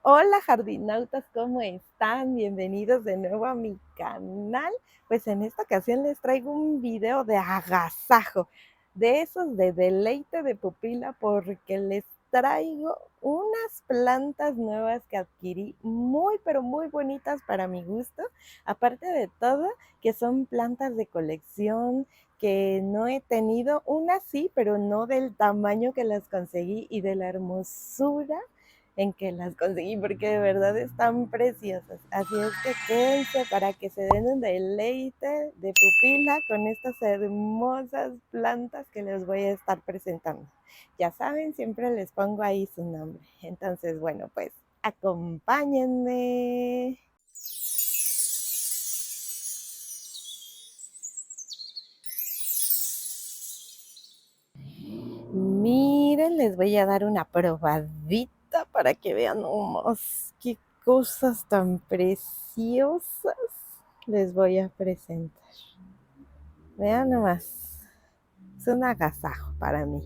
Hola jardinautas, ¿cómo están? Bienvenidos de nuevo a mi canal. Pues en esta ocasión les traigo un video de agasajo, de esos de deleite de pupila, porque les traigo unas plantas nuevas que adquirí muy, pero muy bonitas para mi gusto. Aparte de todo, que son plantas de colección que no he tenido, unas sí, pero no del tamaño que las conseguí y de la hermosura en que las conseguí, porque de verdad están preciosas. Así es que quédense para que se den un deleite de pupila con estas hermosas plantas que les voy a estar presentando. Ya saben, siempre les pongo ahí su nombre. Entonces, bueno, pues acompáñenme. Miren, les voy a dar una probadita para que vean qué cosas tan preciosas les voy a presentar. Vean nomás, es un agasajo para mí.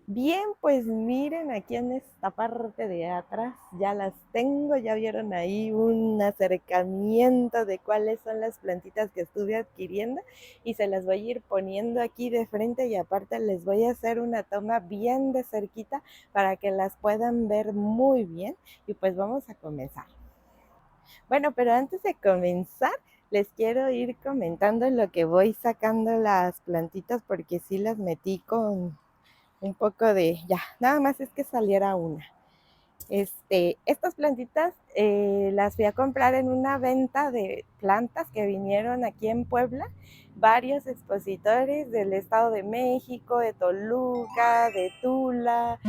Bien, pues miren aquí en esta parte de atrás, ya las tengo, ya vieron ahí un acercamiento de cuáles son las plantitas que estuve adquiriendo y se las voy a ir poniendo aquí de frente y aparte les voy a hacer una toma bien de cerquita para que las puedan ver muy bien y pues vamos a comenzar. Bueno, pero antes de comenzar, les quiero ir comentando lo que voy sacando las plantitas porque sí las metí con un poco de, ya, nada más es que saliera una. Estas plantitas las fui a comprar en una venta de plantas que vinieron aquí en Puebla, varios expositores del Estado de México, de Toluca, de Tula,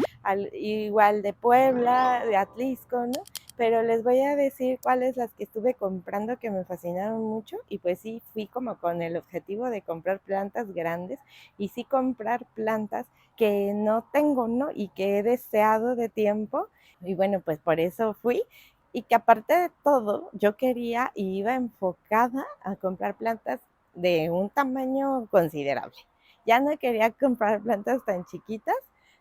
igual de Puebla, de Atlisco, ¿no? Pero les voy a decir cuáles las que estuve comprando que me fascinaron mucho y pues sí, fui como con el objetivo de comprar plantas grandes y sí comprar plantas que no tengo, ¿no? Y que he deseado de tiempo y bueno, pues por eso fui. Y que aparte de todo, yo quería y iba enfocada a comprar plantas de un tamaño considerable. Ya no quería comprar plantas tan chiquitas,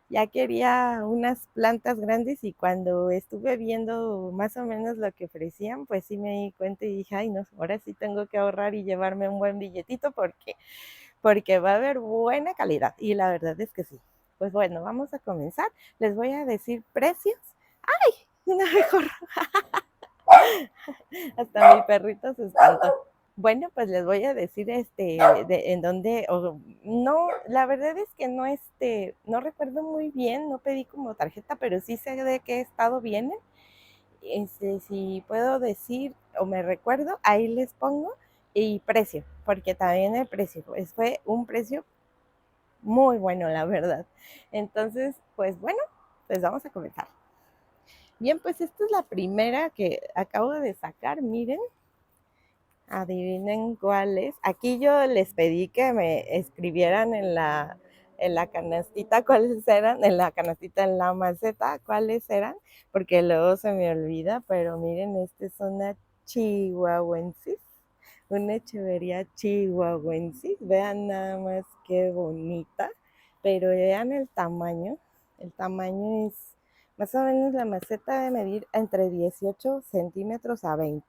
ya quería unas plantas grandes y cuando estuve viendo más o menos lo que ofrecían, pues sí me di cuenta y dije, ay no, ahora sí tengo que ahorrar y llevarme un buen billetito porque va a haber buena calidad. Y la verdad es que sí. Pues bueno, vamos a comenzar. Les voy a decir precios. Una mejor. Hasta mi perrito se espantó. Bueno, pues les voy a decir en dónde, no, la verdad es que no, no recuerdo muy bien, no pedí como tarjeta, pero sí sé de qué estado vienen. Si puedo decir o me recuerdo, ahí les pongo y precio, porque también el precio, pues fue un precio muy bueno, la verdad. Entonces, pues bueno, pues vamos a comenzar. Bien, pues esta es la primera que acabo de sacar, miren. Adivinen cuál es. Aquí yo les pedí que me escribieran en la canastita cuáles eran, en la canastita, en la maceta cuáles eran, porque luego se me olvida, pero miren, esta es una chihuahuensis, una echevería chihuahuensis. Vean nada más qué bonita, pero vean el tamaño es más o menos la maceta de medir entre 18 centímetros a 20.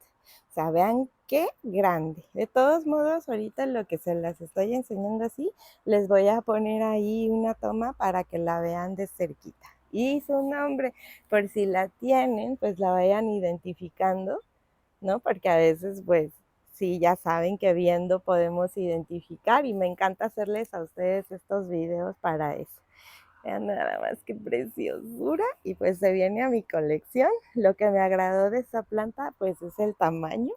O sea, vean qué grande. De todos modos, ahorita lo que se las estoy enseñando así, les voy a poner ahí una toma para que la vean de cerquita. Y su nombre, por si la tienen, pues la vayan identificando, ¿no? Porque a veces, pues, sí, ya saben que viendo podemos identificar y me encanta hacerles a ustedes estos videos para eso. Vean nada más qué preciosura. Y pues se viene a mi colección. Lo que me agradó de esta planta, pues es el tamaño,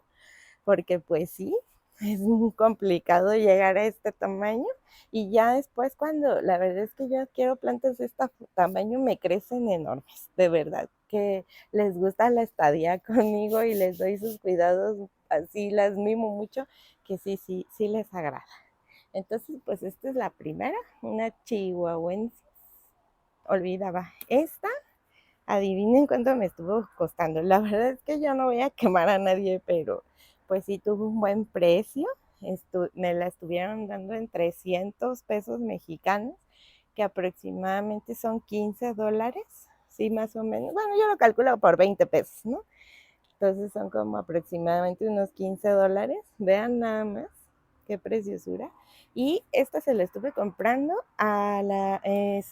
porque pues sí, es muy complicado llegar a este tamaño y ya después cuando la verdad es que yo quiero plantas de este tamaño me crecen enormes, de verdad, que les gusta la estadía conmigo y les doy sus cuidados, así las mimo mucho, que sí les agrada. Entonces, pues esta es la primera, una chihuahuense, olvidaba, esta, adivinen cuánto me estuvo costando. La verdad es que yo no voy a quemar a nadie, pero pues sí tuvo un buen precio. Me la estuvieron dando en 300 pesos mexicanos, que aproximadamente son $15. sí, más o menos. Bueno, yo lo calculo por 20 pesos, ¿no? Entonces son como aproximadamente unos $15. Vean nada más qué preciosura. Y esta se la estuve comprando a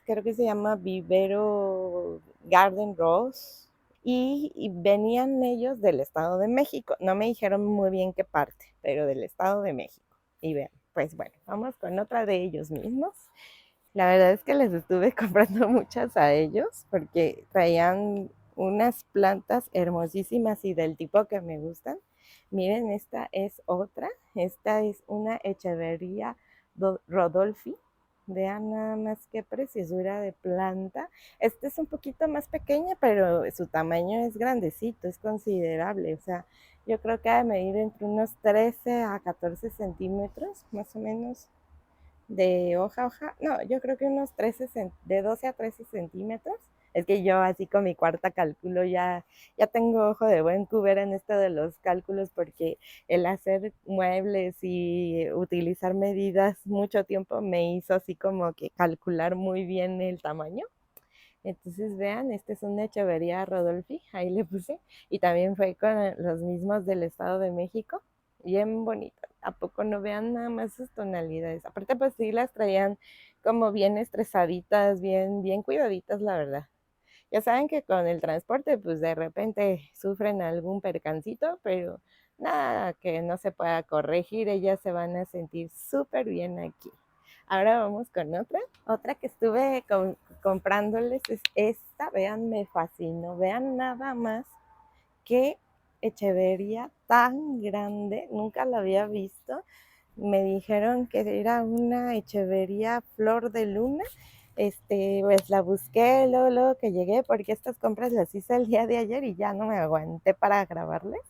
creo que se llama Vivero Garden Rose. Y venían ellos del Estado de México. No me dijeron muy bien qué parte, pero del Estado de México. Y vean, pues bueno, vamos con otra de ellos mismos. La verdad es que les estuve comprando muchas a ellos porque traían unas plantas hermosísimas y del tipo que me gustan. Miren, esta es otra. Esta es una Echeveria Rodolfi. Vean nada más qué preciosura de planta. Esta es un poquito más pequeña, pero su tamaño es grandecito, es considerable. O sea, yo creo que ha de medir entre unos 13 a 14 centímetros, más o menos de hoja a hoja, no, yo creo que unos 13, de 12 a 13 centímetros. Es que yo así con mi cuarta cálculo ya tengo ojo de buen cubero en esto de los cálculos porque el hacer muebles y utilizar medidas mucho tiempo me hizo así como que calcular muy bien el tamaño. Entonces vean, este es una Echeveria Rodolfi, ahí le puse, y también fue con los mismos del Estado de México, bien bonito. ¿A poco no? Vean nada más sus tonalidades? Aparte pues sí las traían como bien estresaditas, bien cuidaditas, la verdad. Ya saben que con el transporte pues de repente sufren algún percancito, pero nada que no se pueda corregir, ellas se van a sentir súper bien aquí. Ahora vamos con otra que estuve comprándoles es esta. Vean, me fascinó, vean nada más qué Echeveria tan grande, nunca la había visto. Me dijeron que era una Echeveria Flor de Luna. Pues la busqué luego que llegué, porque estas compras las hice el día de ayer y ya no me aguanté para grabarles.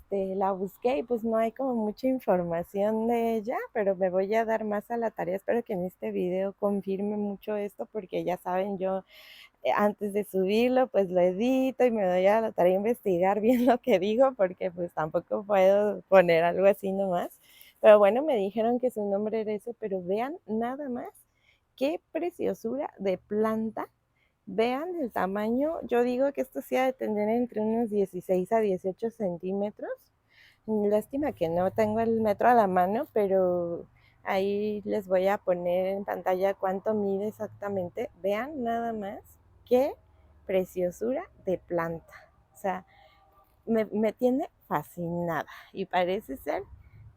La busqué y pues no hay como mucha información de ella, pero me voy a dar más a la tarea. Espero que en este video confirme mucho esto, porque ya saben, yo antes de subirlo pues lo edito y me doy a la tarea de investigar bien lo que digo, porque pues tampoco puedo poner algo así nomás. Pero bueno, me dijeron que su nombre era ese, pero vean nada más qué preciosura de planta. Vean el tamaño. Yo digo que esto sí ha de tener entre unos 16 a 18 centímetros. Lástima que no tengo el metro a la mano, pero ahí les voy a poner en pantalla cuánto mide exactamente. Vean nada más qué preciosura de planta. O sea, me tiene fascinada y parece ser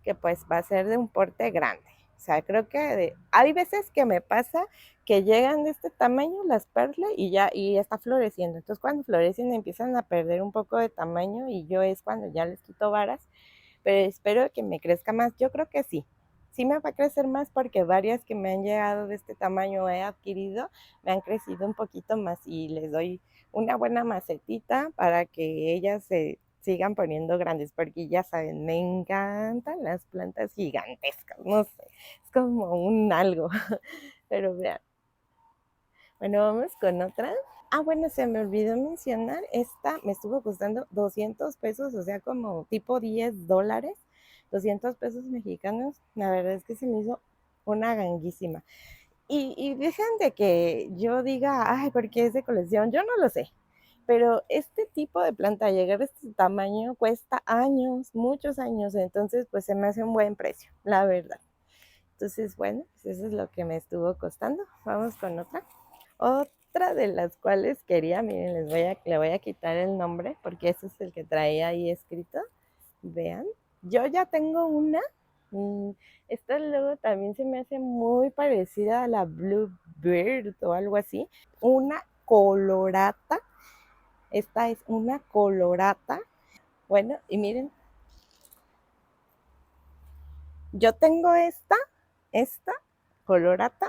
que pues va a ser de un porte grande. O sea, creo que hay veces que me pasa que llegan de este tamaño las perlas y está floreciendo. Entonces cuando florecen empiezan a perder un poco de tamaño y yo es cuando ya les quito varas, pero espero que me crezca más. Yo creo que sí. Sí me va a crecer más porque varias que me han llegado de este tamaño he adquirido, me han crecido un poquito más y les doy una buena macetita para que ellas se sigan poniendo grandes, porque ya saben, me encantan las plantas gigantescas, no sé, es como un algo, pero vean. Bueno, vamos con otra. Ah, bueno, se me olvidó mencionar, esta me estuvo costando 200 pesos, o sea, como tipo $10, 200 pesos mexicanos. La verdad es que se me hizo una ganguísima. Y dejen de que yo diga, ay, porque es de colección, yo no lo sé. Pero este tipo de planta, llegar a este tamaño, cuesta años, muchos años, entonces pues se me hace un buen precio, la verdad. Entonces, bueno, pues eso es lo que me estuvo costando. Vamos con otra. Otra de las cuales quería, miren, le voy a quitar el nombre porque ese es el que traía ahí escrito. Vean, yo ya tengo una. mm, Esta luego también se me hace muy parecida a la Bluebird o algo así. Una colorata. Esta es una colorata. Bueno, y miren, yo tengo esta colorata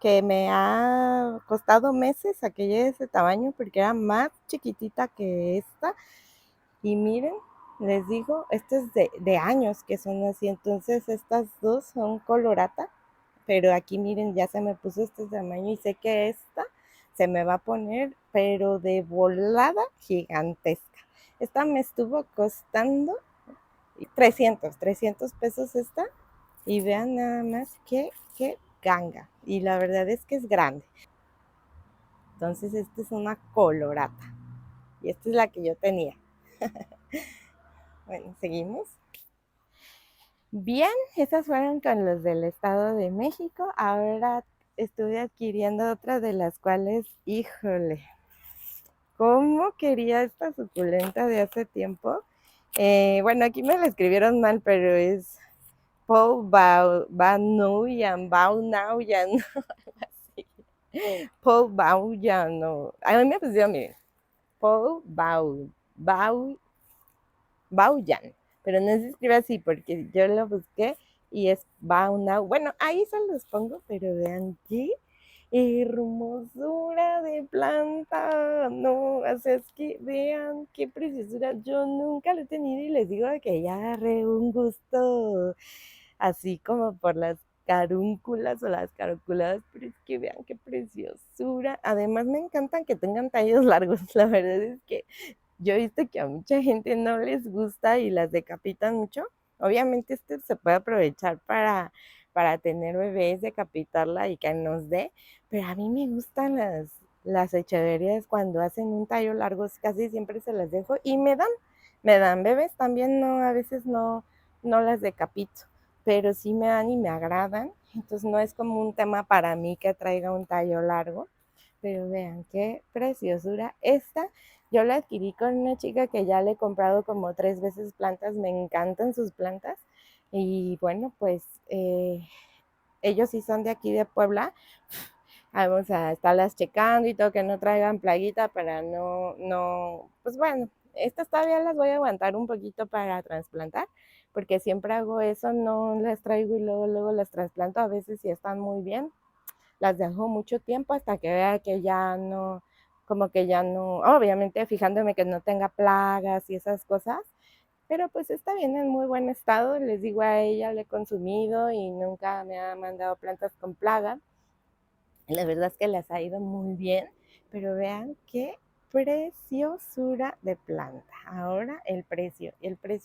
que me ha costado meses a que llegue ese tamaño porque era más chiquitita que esta. Y miren, les digo, esto es de años que son así. Entonces estas dos son colorata, pero aquí miren, ya se me puso este tamaño y sé que esta se me va a poner, pero de volada gigantesca. Esta me estuvo costando 300 pesos esta. Y vean nada más qué ganga. Y la verdad es que es grande. Entonces esta es una colorata y esta es la que yo tenía. Bueno, seguimos. Bien, esas fueron con los del Estado de México. Ahora estuve adquiriendo otras de las cuales, híjole, ¿cómo quería esta suculenta de hace tiempo? Bueno, aquí me la escribieron mal, pero es Paul Bauyan, Baunauyan, así. Paul Bauyan, no. A mí me pusieron, miren, Paul Bauyan, pero no se escribe así porque yo lo busqué y es Baunau. Bueno, ahí se los pongo, pero vean qué hermosura de planta. No, o sea, es que vean qué preciosura. Yo nunca lo he tenido y les digo que ya agarré un gusto así como por las carúnculas o las carunculadas, pero es que vean qué preciosura. Además me encantan que tengan tallos largos, la verdad es que yo he visto que a mucha gente no les gusta y las decapitan mucho. Obviamente este se puede aprovechar para tener bebés, decapitarla y que nos dé, pero a mí me gustan las echeverías cuando hacen un tallo largo, casi siempre se las dejo y me dan bebés también, no, a veces no las decapito, pero sí me dan y me agradan, entonces no es como un tema para mí que traiga un tallo largo, pero vean qué preciosura. Esta yo la adquirí con una chica que ya le he comprado como 3 veces plantas, me encantan sus plantas y bueno, pues ellos sí son de aquí de Puebla. Vamos a estarlas checando y todo, que no traigan plaguita para pues bueno, estas todavía las voy a aguantar un poquito para trasplantar, porque siempre hago eso, no las traigo y luego las trasplanto, a veces si están muy bien, las dejo mucho tiempo hasta que vea que ya no, como que ya no, obviamente fijándome que no tenga plagas y esas cosas, pero pues está bien en muy buen estado, les digo a ella, le he consumido y nunca me ha mandado plantas con plaga, la verdad es que les ha ido muy bien, pero vean qué preciosura de planta. Ahora el precio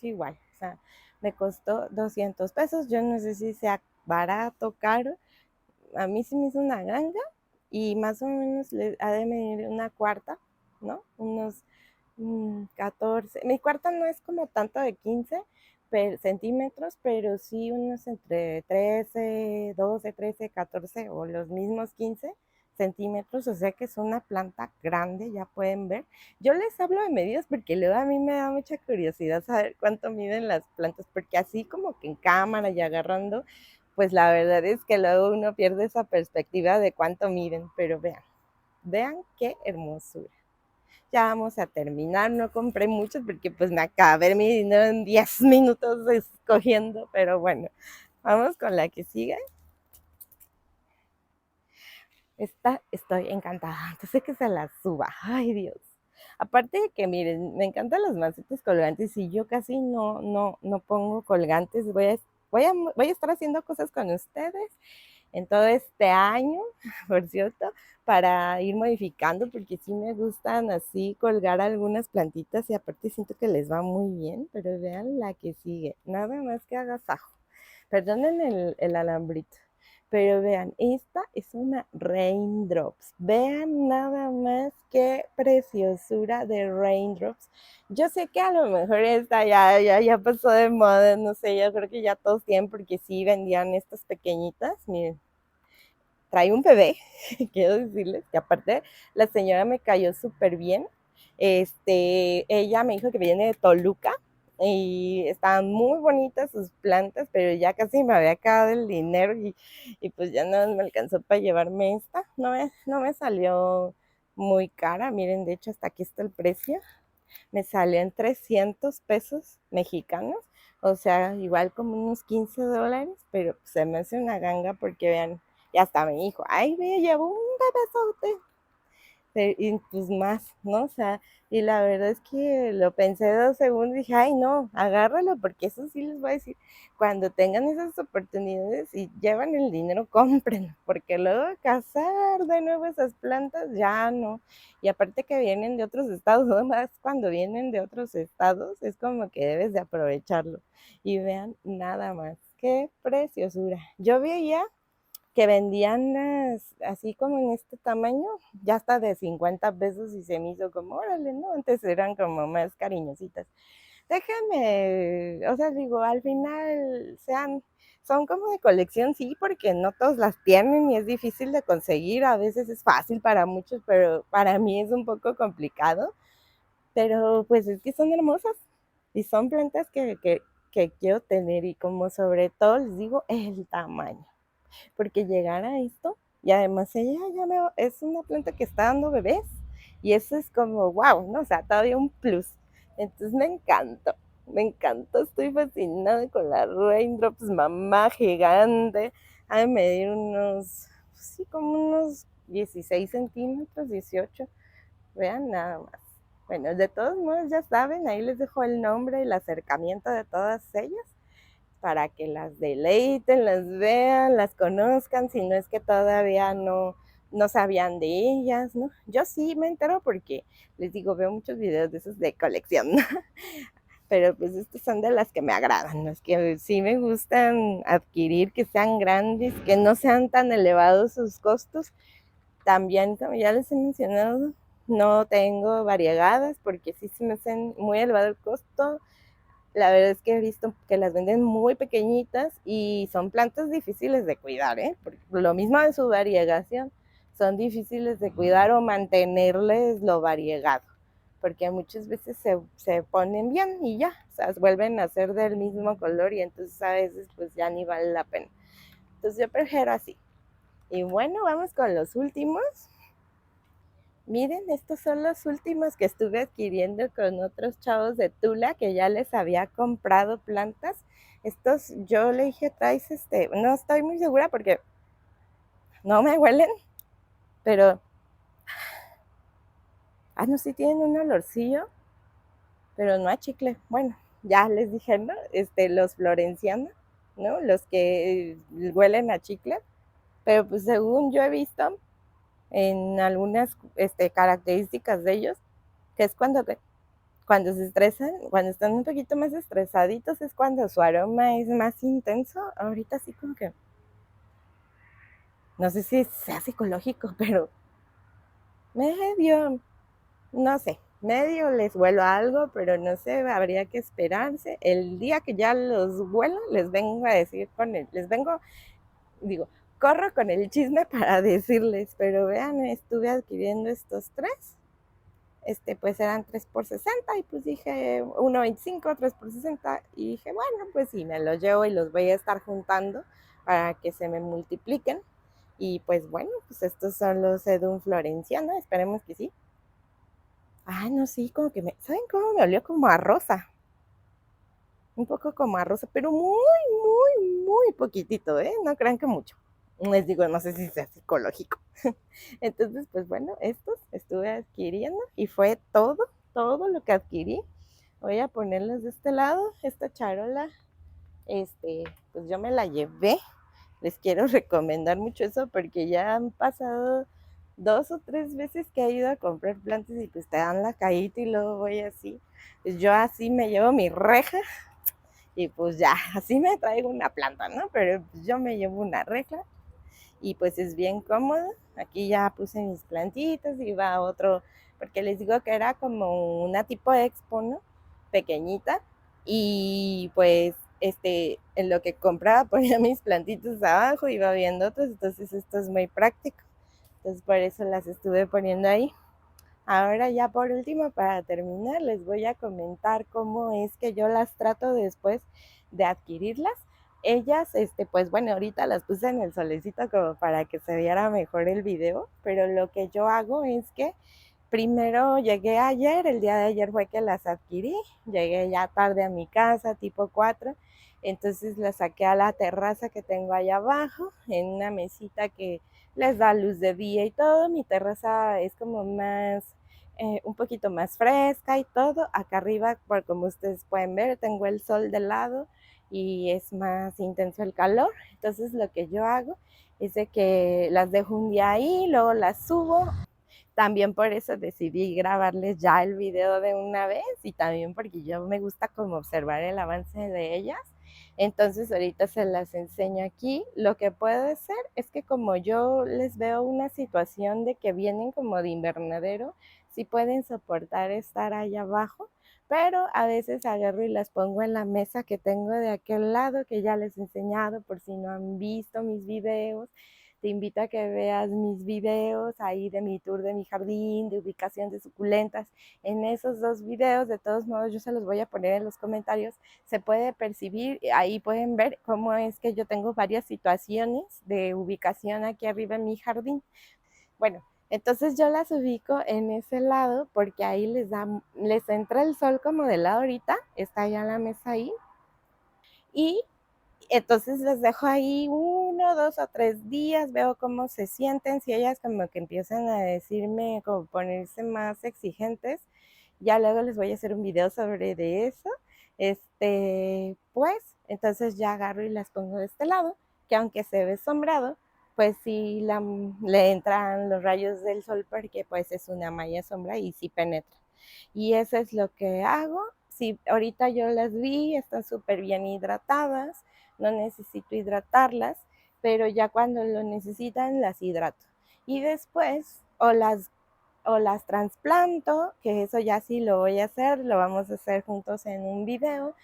igual, o sea, me costó 200 pesos, yo no sé si sea barato, caro, a mí se me hizo una ganga y más o menos le ha de medir una cuarta, ¿no? Unos 14. Mi cuarta no es como tanto de 15 centímetros, pero sí unos entre 13, 12, 13, 14 o los mismos 15 centímetros, o sea que es una planta grande, ya pueden ver. Yo les hablo de medidas porque luego a mí me da mucha curiosidad saber cuánto miden las plantas, porque así como que en cámara y agarrando, pues la verdad es que luego uno pierde esa perspectiva de cuánto miden, pero vean qué hermosura. Ya vamos a terminar, no compré muchos porque pues me acabé mi dinero en 10 minutos escogiendo, pero bueno, vamos con la que sigue. Esta estoy encantada, antes de que se la suba, ay Dios. Aparte de que miren, me encantan los macetes colgantes y yo casi no pongo colgantes, voy a estar haciendo cosas con ustedes en todo este año, por cierto, para ir modificando, porque sí me gustan así colgar algunas plantitas y aparte siento que les va muy bien, pero vean la que sigue, nada más que agasajo. Perdonen el alambrito, pero vean, esta es una Raindrops. Vean nada más qué preciosura de Raindrops. Yo sé que a lo mejor esta ya pasó de moda, no sé, yo creo que ya todos tienen porque sí vendían estas pequeñitas, miren, trae un bebé, quiero decirles que aparte la señora me cayó súper bien. Ella me dijo que viene de Toluca y estaban muy bonitas sus plantas, pero ya casi me había acabado el dinero y pues ya no me alcanzó para llevarme esta. No me salió muy cara, miren, de hecho hasta aquí está el precio. Me salió en 300 pesos mexicanos, o sea, igual como unos 15 dólares, pero se me hace una ganga porque vean, ya hasta me dijo, ay, ve, llevo un bebesote, y pues más, ¿no? O sea, y la verdad es que lo pensé 2 segundos y dije, ay, no, agárralo, porque eso sí les voy a decir, cuando tengan esas oportunidades y llevan el dinero, compren, porque luego cazar de nuevo esas plantas, ya no. Y aparte que vienen de otros estados, más cuando vienen de otros estados, es como que debes de aprovecharlo. Y vean, nada más, qué preciosura. Yo veía que vendían así como en este tamaño, ya hasta de 50 pesos y se me hizo como, órale, ¿no? Antes eran como más cariñositas. Déjenme, o sea, digo, al final son como de colección, sí, porque no todos las tienen y es difícil de conseguir, a veces es fácil para muchos, pero para mí es un poco complicado, pero pues es que son hermosas y son plantas que quiero tener y como sobre todo les digo, el tamaño porque llegar a esto, y además ella ya es una planta que está dando bebés, y eso es como, wow, ¿no? O sea, todavía un plus. Entonces me encantó, estoy fascinada con la Raindrops mamá gigante, ha de medir unos, sí, como unos 16 centímetros, 18, vean nada más. Bueno, de todos modos ya saben, ahí les dejo el nombre y el acercamiento de todas ellas para que las deleiten, las vean, las conozcan, si no es que todavía no sabían de ellas, ¿no? Yo sí me entero porque, les digo, veo muchos videos de esos de colección, ¿no? Pero pues estas son de las que me agradan, las que sí me gustan adquirir, que sean grandes, que no sean tan elevados sus costos. También, como ya les he mencionado, no tengo variegadas porque sí se me hacen muy elevado el costo. La verdad es que he visto que las venden muy pequeñitas y son plantas difíciles de cuidar, ¿eh? Porque lo mismo de su variegación, son difíciles de cuidar o mantenerles lo variegado, porque muchas veces se ponen bien y ya, o sea, vuelven a ser del mismo color y entonces a veces pues ya ni vale la pena. Entonces yo prefiero así. Y bueno, vamos con los últimos. Miren, estos son los últimos que estuve adquiriendo con otros chavos de Tula que ya les había comprado plantas. Estos yo le dije, traes no estoy muy segura porque no me huelen, pero, no, sí tienen un olorcillo, pero no a chicle. Bueno, ya les dije, ¿no? Los florencianos, ¿no? Los que huelen a chicle, pero pues según yo he visto en algunas características de ellos, que es cuando se estresan, cuando están un poquito más estresaditos, es cuando su aroma es más intenso. Ahorita sí como que, no sé si sea psicológico, pero medio, no sé, medio les huelo algo, pero no sé, habría que esperarse. El día que ya los huelo, les vengo a decir digo, corro con el chisme para decirles, pero vean, estuve adquiriendo estos tres. Pues eran 3 por 60 y pues dije 1.25, 3 por 60 y dije, bueno, pues sí, me los llevo y los voy a estar juntando para que se me multipliquen. Y pues bueno, pues estos son los Sedum Florenciana, esperemos que sí. No, sí, como que ¿saben cómo me olió? Como a rosa, un poco como a rosa, pero muy, muy, muy poquitito, ¿eh? No crean que mucho. Les digo, no sé si sea psicológico. Entonces, pues bueno, estos estuve adquiriendo y fue todo lo que adquirí. Voy a ponerles de este lado, esta charola, pues yo me la llevé. Les quiero recomendar mucho eso porque ya han pasado 2 o 3 veces que he ido a comprar plantas y pues te dan la caída y luego voy así. Pues yo así me llevo mi reja y pues ya, así me traigo una planta, ¿no? Pero pues yo me llevo una reja y pues es bien cómodo. Aquí ya puse mis plantitas y va otro, porque les digo que era como una tipo de expo, ¿no? Pequeñita. Y pues en lo que compraba ponía mis plantitas abajo, iba viendo otros, entonces esto es muy práctico. Entonces por eso las estuve poniendo ahí. Ahora ya por último, para terminar, les voy a comentar cómo es que yo las trato después de adquirirlas. Ellas, pues bueno, ahorita las puse en el solecito como para que se viera mejor el video, pero lo que yo hago es que primero llegué ayer, el día de ayer fue que las adquirí, llegué ya tarde a mi casa, tipo 4, entonces las saqué a la terraza que tengo allá abajo, en una mesita que les da luz de día y todo. Mi terraza es como más, un poquito más fresca y todo. Acá arriba, como ustedes pueden ver, tengo el sol de lado y es más intenso el calor. Entonces lo que yo hago es de que las dejo un día ahí, luego las subo. También por eso decidí grabarles ya el video de una vez y también porque yo me gusta como observar el avance de ellas Entonces ahorita se las enseño aquí. Lo que puede ser es que como yo les veo una situación de que vienen como de invernadero, sí pueden soportar estar allá abajo, pero a veces agarro y las pongo en la mesa que tengo de aquel lado, que ya les he enseñado por si no han visto mis videos. Te invito a que veas mis videos ahí de mi tour de mi jardín, de ubicación de suculentas. En esos dos videos, de todos modos, yo se los voy a poner en los comentarios. Se puede percibir, ahí pueden ver cómo es que yo tengo varias situaciones de ubicación aquí arriba en mi jardín. Bueno, entonces yo las ubico en ese lado porque ahí les entra el sol como del lado ahorita, está ya la mesa ahí, y entonces les dejo ahí 1, 2 o 3 días, veo cómo se sienten, si ellas como que empiezan a decirme, como ponerse más exigentes, ya luego les voy a hacer un video sobre de eso. Pues, entonces ya agarro y las pongo de este lado, que aunque se ve sombrado, pues sí le entran los rayos del sol porque pues es una malla sombra y sí penetra. Y eso es lo que hago. Sí, ahorita yo las vi, están súper bien hidratadas, no necesito hidratarlas, pero ya cuando lo necesitan las hidrato. Y después o las trasplanto, que eso ya sí lo voy a hacer, lo vamos a hacer juntos en un video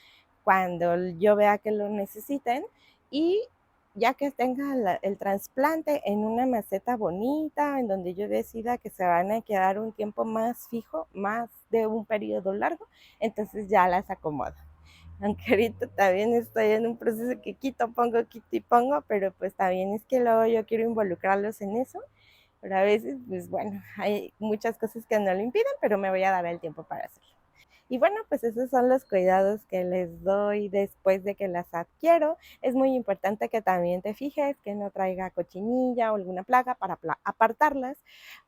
cuando yo vea que lo necesiten, y ya que tenga el trasplante en una maceta bonita, en donde yo decida que se van a quedar un tiempo más fijo, más de un periodo largo, entonces ya las acomodo. Aunque ahorita también estoy en un proceso que quito y pongo, pero pues también es que luego yo quiero involucrarlos en eso, pero a veces, pues bueno, hay muchas cosas que no lo impiden, pero me voy a dar el tiempo para hacerlo. Y bueno, pues esos son los cuidados que les doy después de que las adquiero. Es muy importante que también te fijes que no traiga cochinilla o alguna plaga para apartarlas,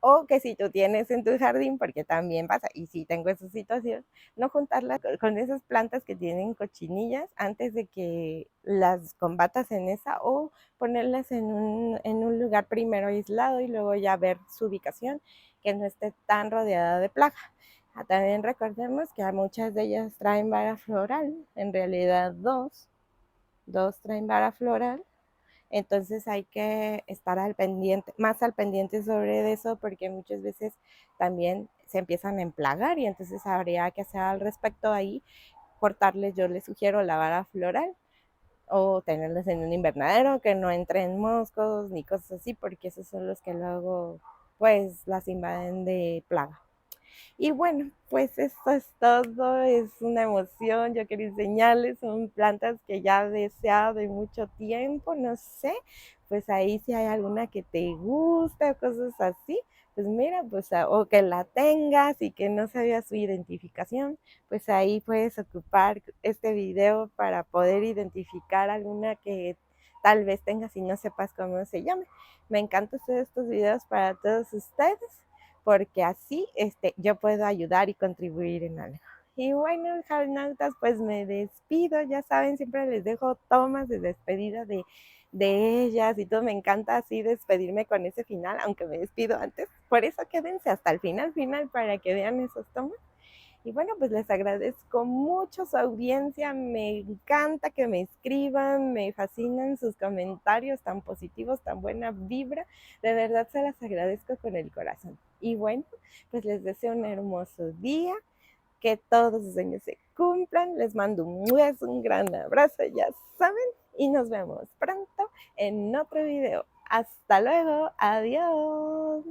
o que si tú tienes en tu jardín, porque también pasa, y sí tengo esa situación, no juntarlas con esas plantas que tienen cochinillas antes de que las combatas en esa, o ponerlas en un lugar primero aislado y luego ya ver su ubicación, que no esté tan rodeada de plaga. También recordemos que a muchas de ellas traen vara floral, en realidad dos traen vara floral, entonces hay que estar al pendiente, más al pendiente sobre eso, porque muchas veces también se empiezan a emplagar y entonces habría que hacer al respecto ahí, cortarles, yo les sugiero la vara floral o tenerlas en un invernadero, que no entren moscos ni cosas así, porque esos son los que luego pues las invaden de plaga. Y bueno, pues esto es todo, es una emoción, yo quería enseñarles, son plantas que ya he deseado de mucho tiempo, no sé, pues ahí si hay alguna que te gusta o cosas así, pues mira, pues o que la tengas y que no sabía su identificación, pues ahí puedes ocupar este video para poder identificar alguna que tal vez tengas y no sepas cómo se llame. Me encanta hacer estos videos para todos ustedes, porque así yo puedo ayudar y contribuir en algo. Y bueno, jarnautas, pues me despido, ya saben, siempre les dejo tomas de despedida de ellas y todo, me encanta así despedirme con ese final, aunque me despido antes, por eso quédense hasta el final para que vean esos tomas. Y bueno, pues les agradezco mucho su audiencia, me encanta que me escriban, me fascinan sus comentarios tan positivos, tan buena vibra, de verdad se las agradezco con el corazón. Y bueno, pues les deseo un hermoso día, que todos sus sueños se cumplan, les mando un gran abrazo, ya saben, y nos vemos pronto en otro video. Hasta luego, adiós.